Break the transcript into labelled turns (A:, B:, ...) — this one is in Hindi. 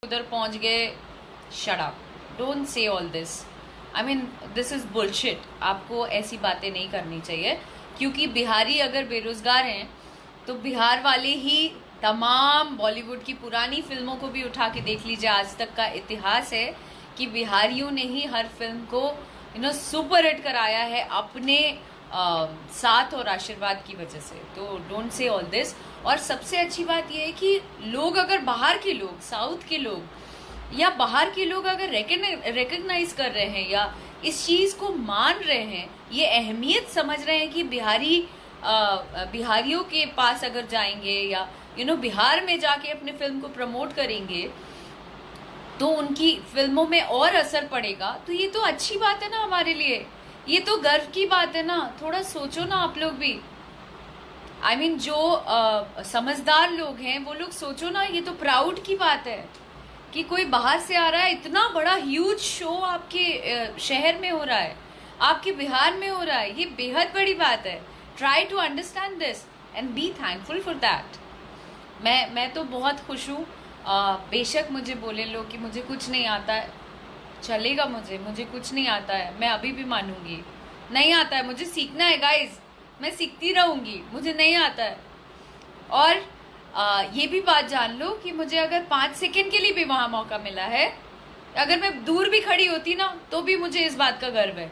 A: उधर पहुंच गए, shut up, don't say all this. I mean this is bullshit. आपको ऐसी बातें नहीं करनी चाहिए, क्योंकि बिहारी अगर बेरोजगार हैं तो बिहार वाले ही तमाम बॉलीवुड की पुरानी फिल्मों को भी उठा के देख लीजिए। आज तक का इतिहास है कि बिहारियों ने ही हर फिल्म को सुपर हिट कराया है अपने साथ और आशीर्वाद की वजह से। तो डोंट से ऑल दिस। और सबसे अच्छी बात यह है कि लोग, अगर बाहर के लोग, साउथ के लोग या बाहर के लोग अगर रिकग्नाइज कर रहे हैं या इस चीज को मान रहे हैं, ये अहमियत समझ रहे हैं कि बिहारियों के पास अगर जाएंगे या बिहार में जाके अपने फिल्म को प्रमोट करेंगे तो उनकी फिल्मों में और असर पड़ेगा, तो ये तो अच्छी बात है ना हमारे लिए। ये तो गर्व की बात है ना। थोड़ा सोचो ना आप लोग भी। आई मीन जो समझदार लोग हैं वो लोग सोचो ना, ये तो प्राउड की बात है कि कोई बाहर से आ रहा है, इतना बड़ा ह्यूज शो आपके शहर में हो रहा है, आपके बिहार में हो रहा है। ये बेहद बड़ी बात है। Try to understand this and be thankful for that. मैं तो बहुत खुश हूँ। बेशक मुझे बोले लोग कि मुझे कुछ नहीं आता है, चलेगा। मुझे कुछ नहीं आता है, मैं अभी भी मानूंगी। नहीं आता है, मुझे सीखना है गाइज, मैं सीखती रहूंगी। मुझे नहीं आता है। और ये भी बात जान लो कि मुझे अगर 5 सेकंड के लिए भी वहां मौका मिला है, अगर मैं दूर भी खड़ी होती ना, तो भी मुझे इस बात का गर्व है।